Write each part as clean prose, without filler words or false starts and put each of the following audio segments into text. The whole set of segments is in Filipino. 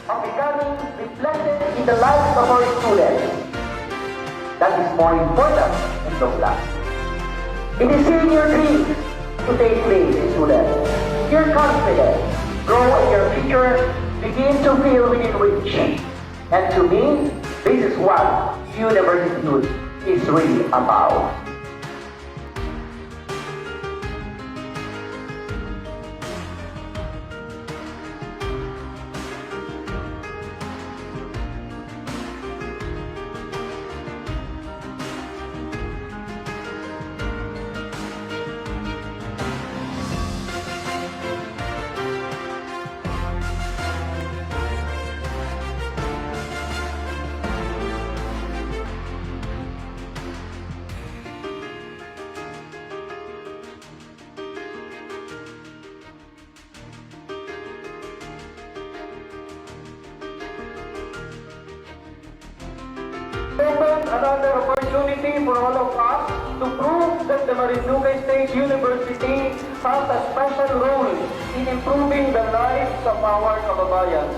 of becoming reflected in the lives of our students. That is more important in the class. It is seeing your dreams to take place, students. Your confidence, grow in your future, begin to feel within reach. And to me, this is what university youth is really about. Opens another opportunity for all of us to prove that the Marinduque State University has a special role in improving the lives of our kababayan.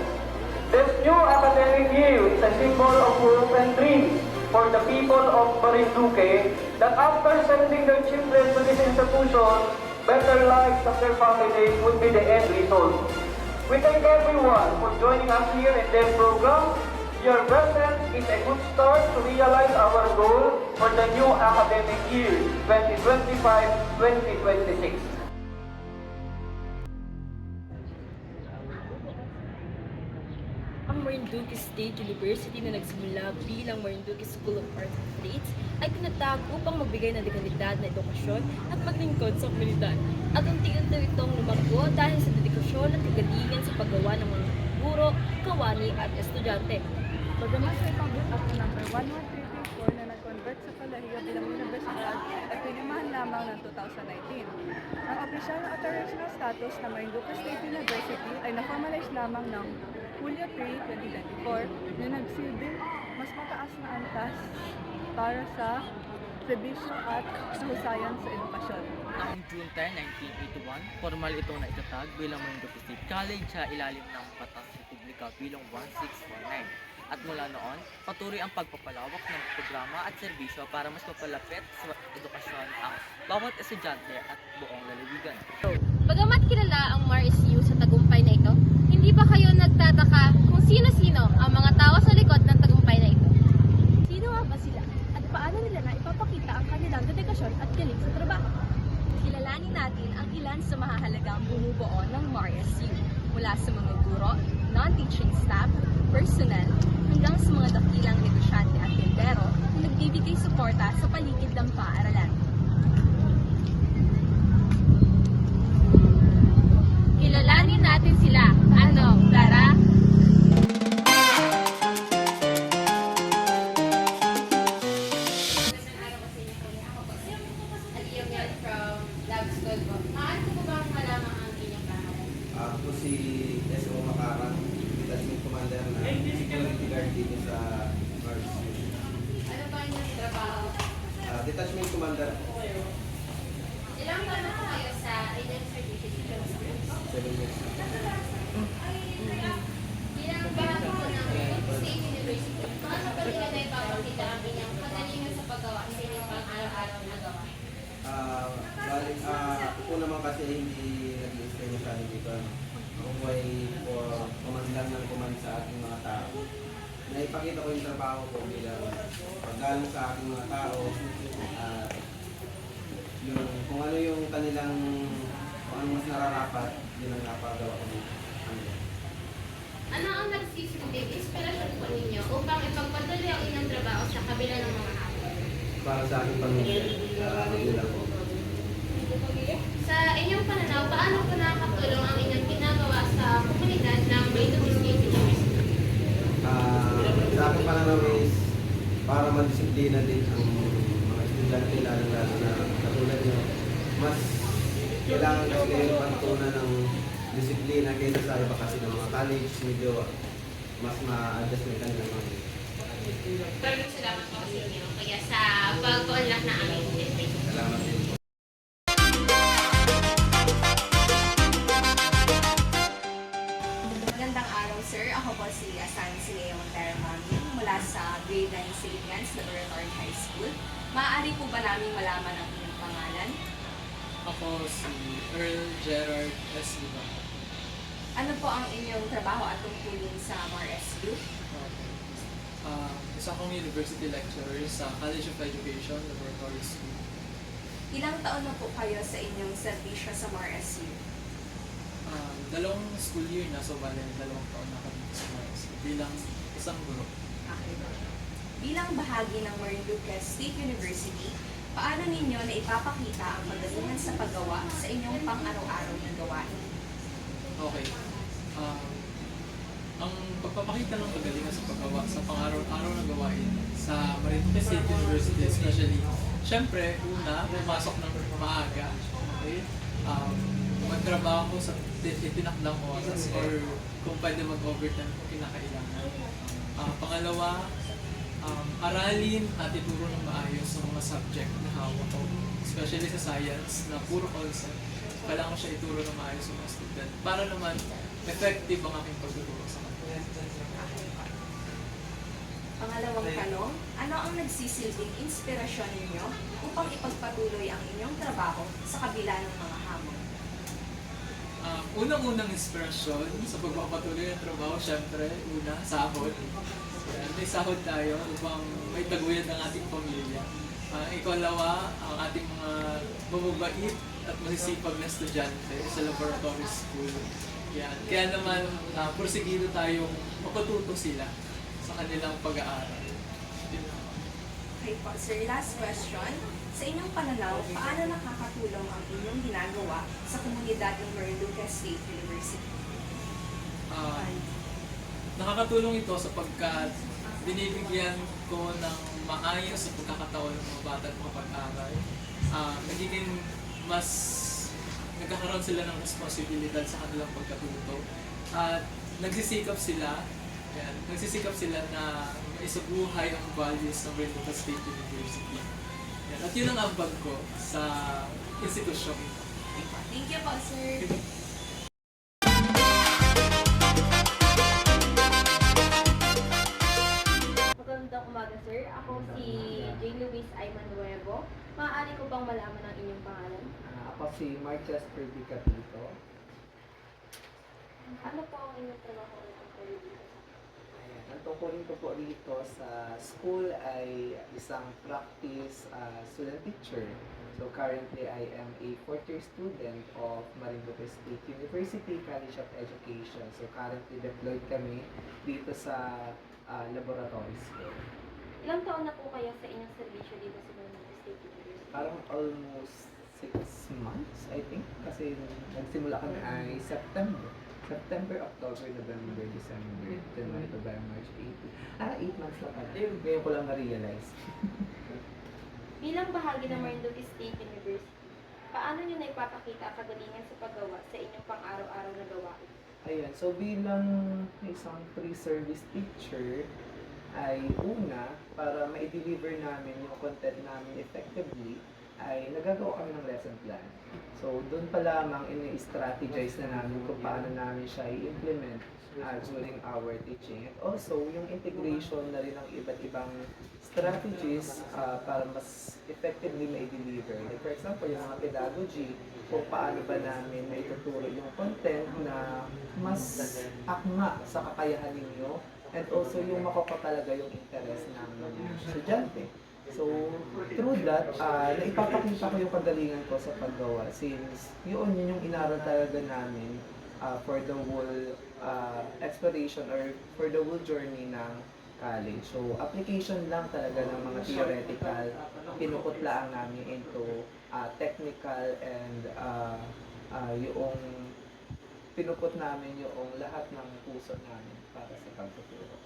This new academic year is a symbol of hope and dreams for the people of Marinduque that after sending their children to this institution, better lives of their families would be the end result. We thank everyone for joining us here in this program. Your presence is a good start to realize our goal for the new academic year, 2025-2026. Ang Marinduque State University na nagsimula bilang Marinduque School of Arts and Trades ay tinatag upang magbigay ng dekalidad na edukasyon at maglingkod sa komunidad. At unti-unti itong lumago dahil sa dedikasyon at kagalingan sa paggawa ng mga guro, kawani at estudyante. Bagamat sa Public Act No. 11334 na nag-convert sa Colegio bilang universidad ay pinimahan lamang ng 2019. Ang opisyal na operational status ng Marinduque State University ay na-formalize lamang ng Hulyo 3, 2024 na nagsilbing mas mataas na antas para sa serbisyo at kahusayan sa edukasyon. Noong June 10, 1981, formal itong naitatag bilang Marinduque State College sa ilalim ng Batas Republika Bilong 1649. At mula noon, patuloy ang pagpapalawak ng programa at serbisyo para mas mapalapit sa edukasyon ang bawat estudyante at buong lalawigan. Bagamat kilala ang MARSU sa tagumpay na ito, hindi ba kayo nagtataka kung sino-sino ang mga tao sa likod ng tagumpay na ito? Sino nga ba sila? At paano nila na ipapakita ang kanilang dedikasyon at galing sa trabaho? Kilalanin natin ang ilan sa mahahalagang bumubuo ng MARSU, mula sa mga guro, non-teaching staff, personnel, hanggang sa mga dakilang negosyante at tendero na nagbibigay suporta sa paligid ng paaralan. Kilalanin natin sila. Ano, Clara? From Lab School po. Maaari ko ba malaman ang inyong pangalan? Ako si S.O. Macarang, Detachment Commander na security guard dito sa Mars. Ano ba inyong trabaho? Detachment Commander po. Ilang taon na po kayo sa inyong certificate? 7 years. Bilang bahagi po ng Marinduque State University, paano ba nila na ipapakita ang inyong kagalingan sa paggawa sa inyong pang-araw-araw na gawa? Ako naman kasi hindi nag-i-stay masyado dito. Ako po ay command ng command sa ating mga tao. Naipakita ko yung trabaho ko bilang paggalang sa ating mga tao. Kung ano yung kanilang, kung ano mas nararapat, yun ang napagawa ko ng Ano ang nagsisilbing inspirasyon po ninyo upang ipagpatuloy ang inyong trabaho sa kabila ng mga hamon? para sa aking pamilya. Yun lang po. Sa inyong pananaw, paano po nakakatulong ang inyong ginagawa sa komunidad ng Marinduque State University? Sa aking pananaw is para madisiplina din ang mga estudyante, lalo na katulad nyo. Mas kailangan kasi kayo pantunan ng disiplina kaysa sa iba kasi ng mga college, medyo mas ma-adjust mo kanilang mga. Maraming salamat po sa inyo. Kaya sa pag-unlock na aming invitation. Salamat din po. Magandang araw, sir. sir. Ako po si Asansi Leon Termami mula sa grade 9 St. Anne's Laboratory High School. Maaari po ba namin malaman ang inyong pangalan? Ako si Earl Gerard S. Lima. Ano po ang inyong trabaho at tungkulin sa MARSU? Isa akong university lecturer sa College of Education, Laboratory School. Ilang taon na po kayo sa inyong serbisyo sa MARSU? Dalawang school year na, so bale, 2 taon na kami sa MARS bilang isang guro. Okay. Bilang bahagi ng Marinduque State University, paano ninyo na ipapakita ang paggalingan sa paggawa sa inyong pang-araw-araw na gawain? Okay. Ang pagpapakita ng pagalingan sa paggawa sa pang-araw-araw na gawain sa Marinduque State University especially, syempre, una, pumasok ng maaga. Okay? Magtrabaho sa itinakdang oras or kung pwede mag-overtime kung kinakailangan. Pangalawa, aralin at ituro ng maayos sa mga subject na hawak ko. Especially sa science na puro concept. Kailangan ko siya ituro ng maayos sa mga student para naman effective ang aking pagtuturo sa kanila. Pangalawang tanong, ano ang nagsisilbing inspirasyon ninyo upang ipagpatuloy ang inyong trabaho sa kabila ng mga hamon? Unang-unang inspirasyon sa pagpapatuloy ng trabaho, syempre, una, sahod. May sahod tayo upang may taguyod ng ating pamilya. Ikalawa, ang ating mga mababait at masisipag na estudyante sa laboratory school. Yan. Kaya naman, porsigido tayong mapatuto sila sa kanilang pag-aaral. Yun lang. Okay po, sir, last question. Sa inyong pananaw, paano nakakatulong ang inyong ginagawa sa komunidad ng Marinduque State University? Nakakatulong ito sapagkat binibigyan ko ng maayos sa pagkakataon ng mga bata at makapag-aral. Nagiging mas nagkakaroon sila ng responsibilidad sa kanilang pagkatuto. At nagsisikap sila na maisubuhay ang values ng Marinduque State University. Yan. At yun ang ambag ko sa institusyong ito. Thank you po, sir. Magandang umaga, sir. Ako si J. Luis Ayman Nuevo. Maaari ko bang malaman ang inyong pangalan? Ako si Marchester D. Capito. Ano po ang inyong trabaho ulit dito? Ayan. Ang tungkulin ko po rito sa school ay isang practice student teacher. So currently I am a 4th year student of Marinduque State University College of Education. So currently deployed kami dito sa laboratory school. Ilang taon na po kayo sa inyong serbisyo dito sa Marinduque State University? Parang almost 6 months, I think. Kasi nagsimula kami ay September, October, November, December, January, February, March, April. 8 months lang pala. Ngayon ko lang na-realize. Bilang bahagi ng Marinduque State University, paano nyo na ipapakita ang kagalingan sa paggawa sa inyong pang-araw-araw na gawain? Ayan, so bilang isang pre-service teacher, ay una, para ma-deliver namin yung content namin effectively, ay nagagawa kami ng lesson plan. So, doon pa lamang ini-strategize na namin kung paano namin siya i-implement during our teaching. And also, yung integration na rin ng iba't ibang strategies para mas effectively ma-deliver. Like for example, yung mga pedagogy, kung paano ba namin may tuturo yung content na mas akma sa kakayahan ninyo and also yung makakapalaga yung interest ng mga estudyante. So, through that, naipapakita ko yung kagalingan ko sa paggawa since yun yung inaral talaga namin for the whole exploration or for the whole journey ng college. So, application lang talaga ng mga theoretical, pinukutlaan namin into technical and yung pinuput namin yung lahat ng puso namin para sa pagtuturo.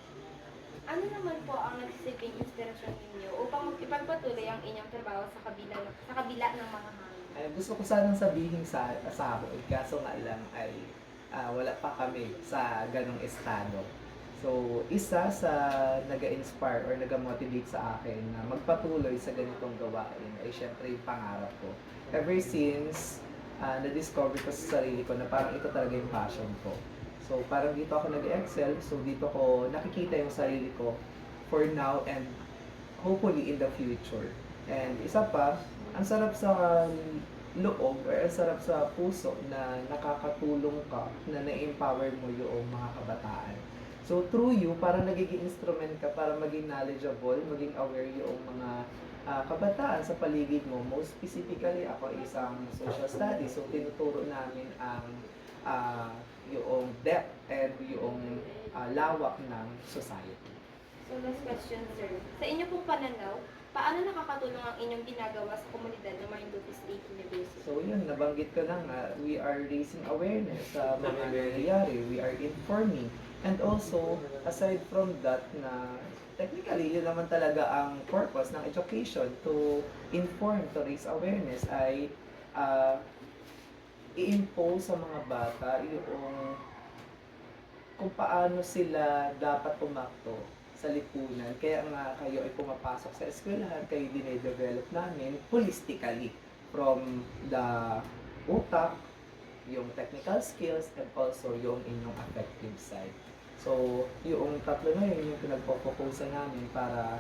Ano naman po ang nagsisilbing inspirasyon ninyo upang ipagpatuloy ang inyong trabaho sa kabila ng mga hangin? Ay, gusto ko sanang sabihin sa sahod, kaso nga lang ay wala pa kami sa ganong estado. So, isa sa nag-inspire or nag-motivate sa akin na magpatuloy sa ganitong gawain ay syempre yung pangarap ko. Ever since na-discover ko sa sarili ko na parang ito talaga yung passion ko. So parang dito ako nag-excel, so dito ko nakikita yung sarili ko for now and hopefully in the future. And isa pa, ang sarap sa loob or ang sarap sa puso na nakakatulong ka, na na-empower mo yung mga kabataan. So through you, parang nagiging instrument ka para maging knowledgeable, maging aware yung mga kabataan sa paligid mo. Most specifically, ako ay isang social studies. So tinuturo namin ang yung depth and yung lawak ng society. So last question, sir. Sa inyo pong pananaw, paano nakakatulong ang inyong ginagawa sa komunidad ng Marinduque State University? So yun, nabanggit ko na nga, we are raising awareness sa mga nangyayari, we are informing. And also, aside from that na technically, yun naman talaga ang purpose ng education, to inform, to raise awareness, ay i-impose sa mga bata yung kung paano sila dapat umakto sa lipunan. Kaya nga kayo ay pumapasok sa eskwelahan, kayo dine-develop namin holistically from the utak, yung technical skills, and also yung inyong affective side. So, yung tatlo na yun yung pinagpo-focusan namin para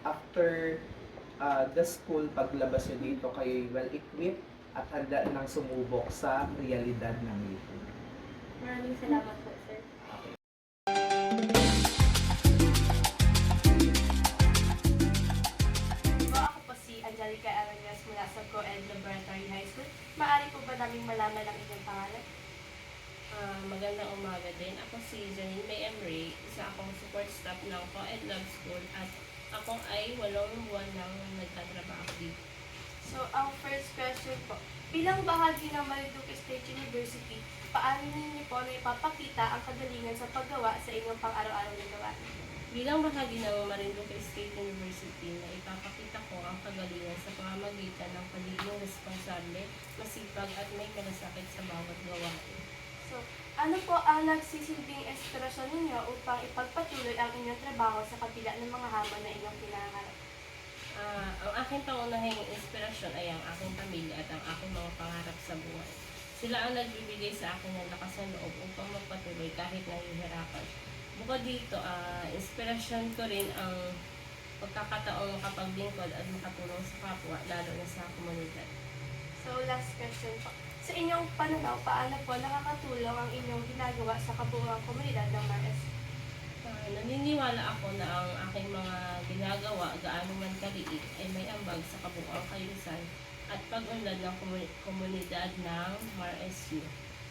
after the school, paglabas nyo dito, kayo well-equipped at handa nang sumubok sa realidad ng lipunan. Maraming salamat po, sir. Ako po si Angelica Aranas mula sa Co-Ed Laboratory High School. Maaari po ba naming malaman ang inyong pangalan? Magandang umaga din. Ako si Janine May Emre, isa akong support staff ng Co-Ed Lab School at ako ay 8 buwan nang nagtatrabaho dito. So, ang first question po, bilang bahagi ng Marinduque State University, paano ninyo po na ipapakita ang kagalingan sa paggawa sa inyong pang-araw-araw na gawain? Bilang bahagi ng Marinduque State University na ipapakita ko ang kagalingan sa pamamagitan ng pagiging responsable, masipag at may malasakit sa bawat gawain. So, ano po ang nagsisilbing inspirasyon ninyo upang ipagpatuloy ang inyong trabaho sa kabila ng mga hamon na inyong pinangarap? Ang aking pangunahing inspirasyon ay ang aking pamilya at ang aking mga pangarap sa buhay. Sila ang nagbibigay sa akin ng lakas ng loob upang magpatuloy kahit nahihirapan. Bukod dito, inspirasyon ko rin ang pagkakataong makapaglingkod at makatulong sa kapwa, lalo na sa komunidad. So, last question po. Sa inyong pananaw, paano po nakakatulong ang inyong ginagawa sa kabuuang komunidad ng MARS? Naniniwala ako na ang aking mga ginagawa, gaano man kaliit, ay may ambag sa kabuuang kayusan at pag-unlad ng komunidad ng MARSU.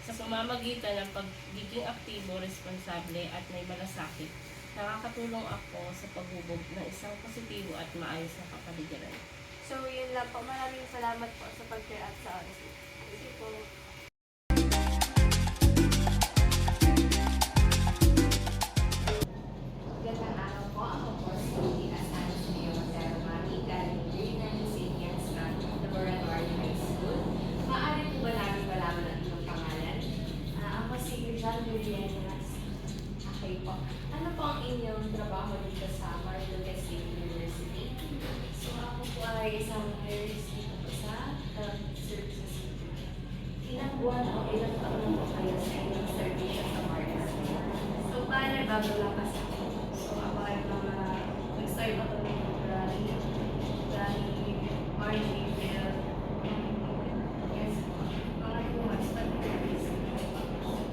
Sa pamamagitan ng pagiging aktibo, responsable at may malasakit, nakakatulong ako sa paghubog ng isang positibo at maayos na kapaligiran. So, yun lang po. Maraming salamat po sa pag-share at sa oras. Thank you po. Magandang araw po. Ako po si Asanis Leo Montero Mami, galing Grade 9 Seniors ng Laboratory High School. Maaari po ba namin malaman ang inyong pangalan? Ako si John Vivianas. Okay po. Ano po ang inyong trabaho dito sa Marinduque State University? So ako po ay isang nurse dito po sa services. Ilang buwan o ilang taon na po kayo sa inyong servisyo sa Marinduque? So paano bago lang kasi? So ako ay nag-start ako ng running March, April. Yes po. Mga 2 months pa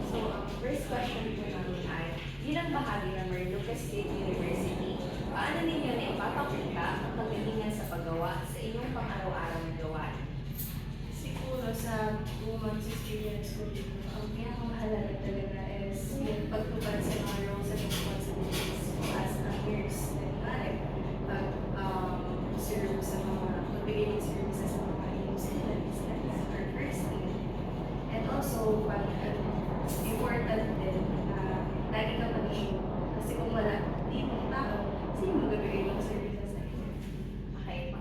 So first question po namin ay, bilang bahagi ng Marinduque State University, paano ninyo na ipapakita ang kagalingan sa paggawa sa inyong pang-araw-araw na gawain? Siguro sa 2 months experience ko dito, ang pinakamahalaga talaga is yung pagtupad sa mga roles and responsibilities ko as a nurse. Pag-serve sa mga, magbigay ng services sa mga inyong students, that is our first thing. And also, important din na lagi ka mag-issue. Kasi kung wala, di mong tao, sino magbibigay ng services sa inyo? Okay po.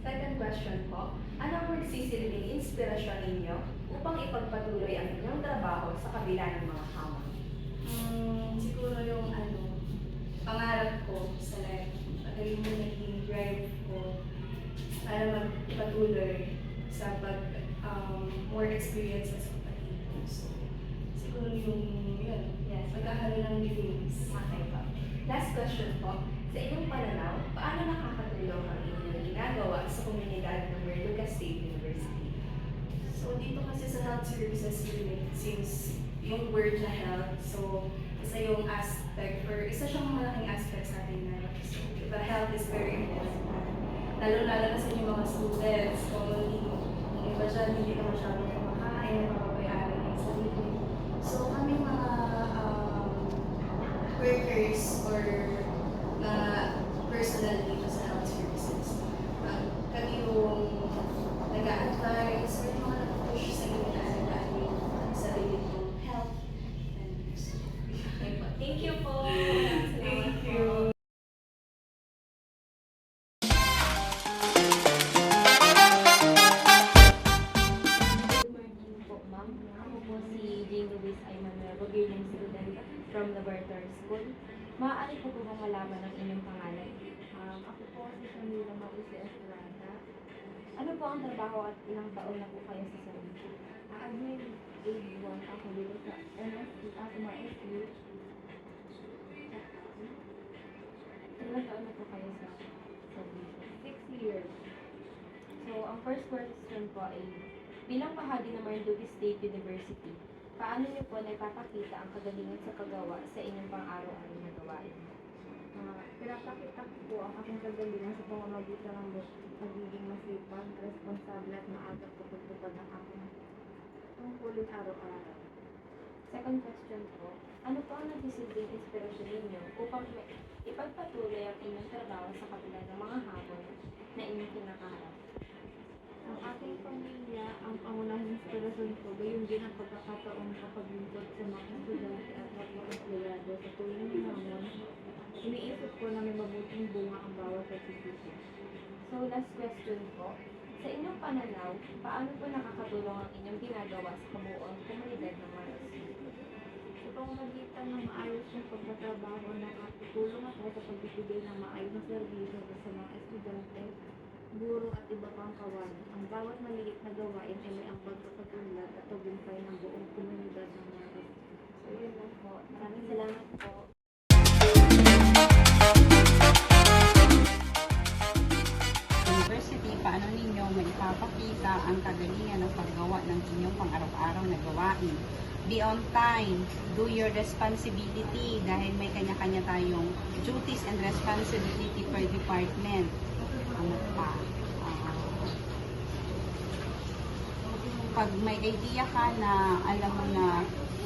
Second question po, anong magsisilbing inspirasyon ninyo upang ipagpatuloy ang inyong trabaho sa kabila ng mga hamon? Siguro yung pangarap ko sa life, patuloy mo naging drive ko para magpatuloy sa more experiences ko pa dito. So, siguro yung maghalo ng linis. Okay po. Last question po. Sa inyong pananaw, paano nakakatulong ang inyong ginagawa sa komunidad ng Merluca State University? So dito kasi sa health services unit, since yung word na health, so isa yung aspect, or isa siyang malaking aspect sa ating life. So the health is very important. Lalo-lalo na sa inyong mga students, kung yung iba dyan, hindi ka masyadong kumakain, napapabayaan ng sarili. So kami mga workers or mga personnel dito sa health services, kami yung nag-a-advise or yung mga nag-push sa inyo na alagaan yung sarili kong health. Okay po. Thank you po. Thank you. Good morning po, ma'am. Ako po si Jane Luis Aymanuel, beginning student from Laboratory School. Maaari po bang malaman ang inyong pangalan? Ako po si Camila Marisi Estrada. Ano po ang trabaho at ilang taon na po kayo sa service? Admin grade 1 ako dito sa MSC at MSC. Ilang taon na po kayo sa service? 6 years. So, ang first question po ay, bilang bahagi ng Marinduque State University, paano niyo po naipapakita ang kagalingan sa paggawa sa inyong pang-araw-araw na gawain? Pinapakita ko po ang aking kagalingan sa pamamagitan ng pagiging masipag, responsable at maagang pagtutupad ng aking tungkulin araw-araw. Second question po, ano po ang nagsisilbing inspirasyon ninyo upang ipagpatuloy ang inyong trabaho sa kabila ng mga hamon na inyong kinakaharap? Ang ating pamilya ang pangunahing inspirasyon ko, gayon din ang pagkakataon kapaglingkod sa mga estudyante at mga empleyado sa tuwing ng hamon. Iniisip ko na may mabuting bunga ang bawat pagsisisi. So, last question po. Sa inyong pananaw, paano po nakakatulong ang inyong ginagawa sa kabuuan komunidad ng Maros? Sa pamamagitan ng maayos yung pagtatrabaho, nakatulong ako sa pagbibigay ng maayos na serbisyo sa mga estudyante, guro at iba pang kawan. Ang bawat maliit na gawain ay may ambag sa pagulad at tagumpay ng buong komunidad ng Maros. So, yun lang po. Maraming salamat po. University, paano ninyo maipapakita ang kagalingan ng paggawa ng inyong pang-araw-araw na gawain? Be on time, do your responsibility dahil may kanya-kanya tayong duties and responsibility per department. Ano pa? Pag may idea ka na alam mo na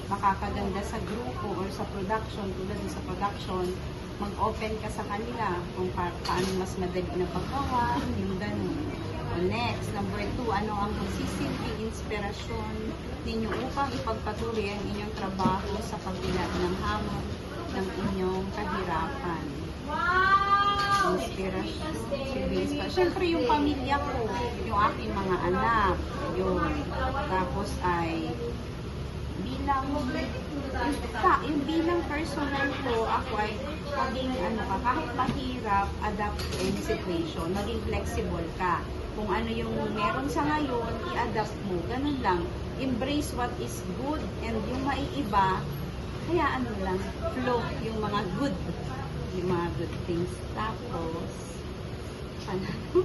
makakaganda sa grupo or sa production, tulad sa production, mag-open ka sa kanila kung paano mas madali na paggawa, yung ganun. O next, number 2, ano ang magsisilbing inspirasyon ninyo upang ipagpatuloy ang inyong trabaho sa kabila ng hamon ng inyong kahirapan? Inspirasyon. Siyempre yung pamilya ko, yung aking mga anak, yun. Tapos ay yung bilang personal ko, ako ay maging kahit mahirap, adapt to any situation, maging flexible ka. Kung ano yung meron sa ngayon, i-adapt mo. Ganun lang. Embrace what is good and yung maiiba, kaya lang, flow yung mga good things. Tapos,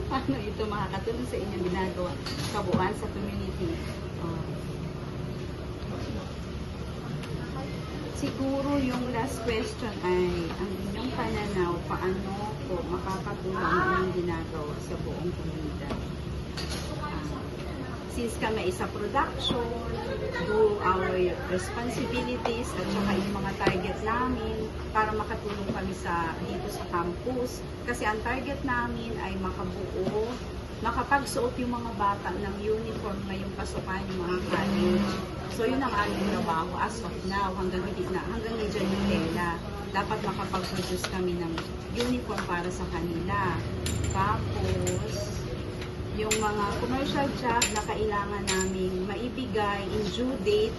paano ito makakatulong sa inyong ginagawa kabuuan sa community? Siguro yung last question ay ang inyong pananaw, paano po makakatulong ang inyong ginagawa sa buong komunidad. Since kami isa production, do our responsibilities at saka yung mga target namin para makatulong kami dito sa campus. Kasi ang target namin ay makabuo, makapagsuot yung mga bata ng uniform ngayong pasukan yung mga college. So yun ang aming trabaho as of now, hanggang medyo yung tela. Dapat makapag-produce kami ng uniform para sa kanila. Tapos, yung mga commercial job na kailangan naming maibigay in due date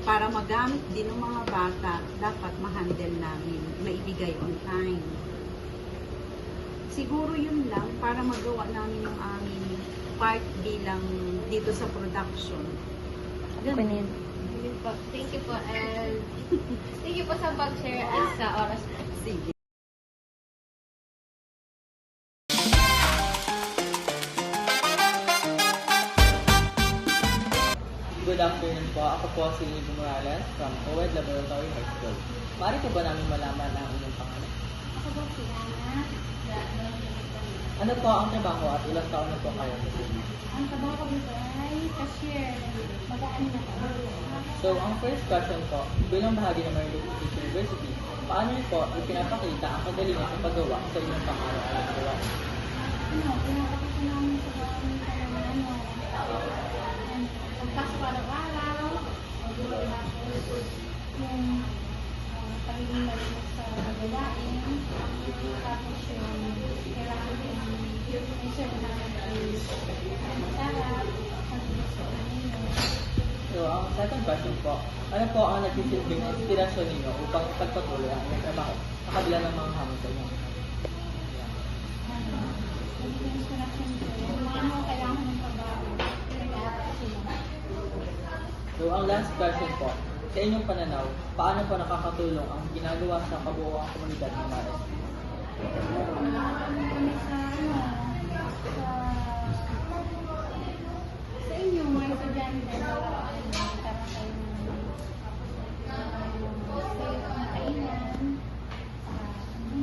para magamit din ng mga bata, dapat ma-handle namin, maibigay on time. Siguro yun lang para magawa namin yung aming part bilang dito sa production. Ganun. Yun po. Thank you po and thank you po sa pag-share at sa oras po. Sige. Good afternoon po. Ako po si Ivo Morales from OED Laboratory High School. Maaari po ba namin malaman ang inyong pangalan? Ako po si Ana. Ano po ang trabaho at ilang taon na po kayo? Ang trabaho ko dito ay cashier. Mag-aano na po. So, ang first question po, bilang bahagi ng Marinduque State University, paano niyo po ipinapakita ang kagalingan sa paggawa sa inyong pang-araw-araw na gawa? Pinapakita namin sa mga pagpasok araw-araw, yung pagiging malimit sa gawain, tapos yung kailangan yung mission namin is masarap, pagiging sa kanino. So, ang second question po, ano po ang nagsisilbing inspirasyon ninyo upang pagpatuloy ang inyong trabaho sa kabila ng mga hamon sa inyo? Pagiging inspirasyon ko, yung mga kailangan ng trabaho, pinag-aaral sila. So, ang last question po, sa inyong pananaw, paano po nakakatulong ang ginagawa sa kabuuang komunidad ng Mares? Sa inyo, mga estudyante, para kayong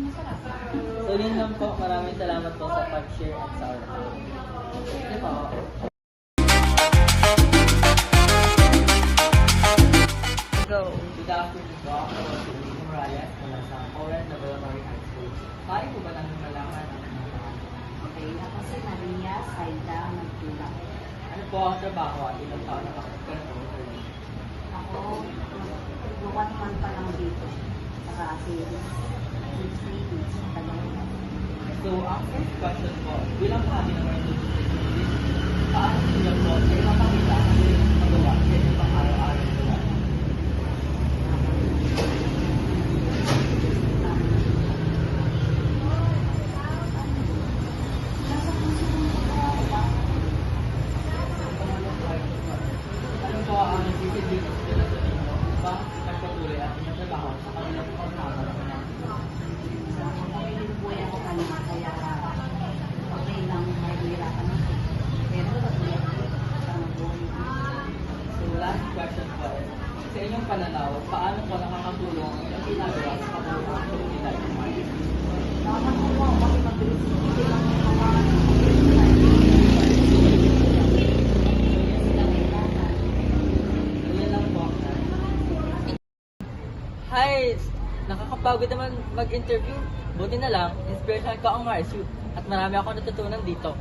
masarap. So, yun lang po. Maraming salamat po sa pag-share at sa oras. Thank you po. Go. Good afternoon po. Ako po si Ivo Morales mula sa OED Laboratory High School. Maaari po ba namin malaman ang inyong pangalan? Okay, ako si Maria Saida Magtulak. Ano po ang trabaho at ilang taon na kayo po? Ako, 1 month pa lang dito. Saka si Ladies, Tagalog. So, ang first question po, bilang bahagi ng Marinduque State University, paano niyo po sa ipapakita ang inyong magawa sa inyong pang-araw-araw na gawa? Ano po ang nagsisilbing inspirasyon ninyo upang ipagpatuloy ang inyong trabaho sa kanilang pang-araw na gawa? Buhay ako kanina, kaya okay lang mahirapan ako. Pero parang buhay ko. So, last question po, sa inyong pananaw, paano po nakakatulong ang inyong ginagawa sa kabuuang komunidad? Nakakatuwa ako kasi mabilis hindi lang yung mga Yun lang po. Hi! Nakakapagod naman mag-interview. Buti na lang, inspiration ko ang MarsU at marami ako natutunan dito.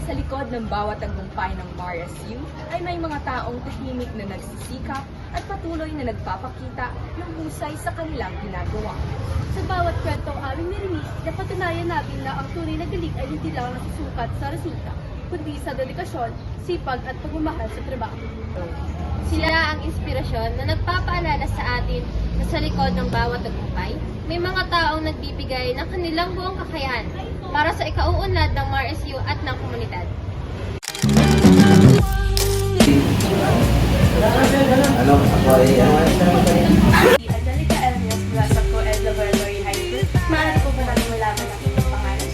Sa likod ng bawat tagumpay ng MarsU ay may mga taong tahimik na nagsisikap at patuloy na nagpapakita ng husay sa kanilang ginagawa. Sa bawat kwentong aming narinig, napatunayan namin na ang tunay na galing ay hindi lang nasusukat sa resulta, kundi sa dedikasyon, sipag at pagmamahal sa trabaho. Sila ang inspirasyon na nagpapaalala sa atin na sa likod ng bawat tagumpay, may mga taong nagbibigay ng kanilang buong kakayahan para sa ikauunlad ng MarsU at ng komunidad. Ano? Ako ay Angelica Elmios mula sa COED Laboratory High School. Maaari po ba namin malaman ang inyong pangalan?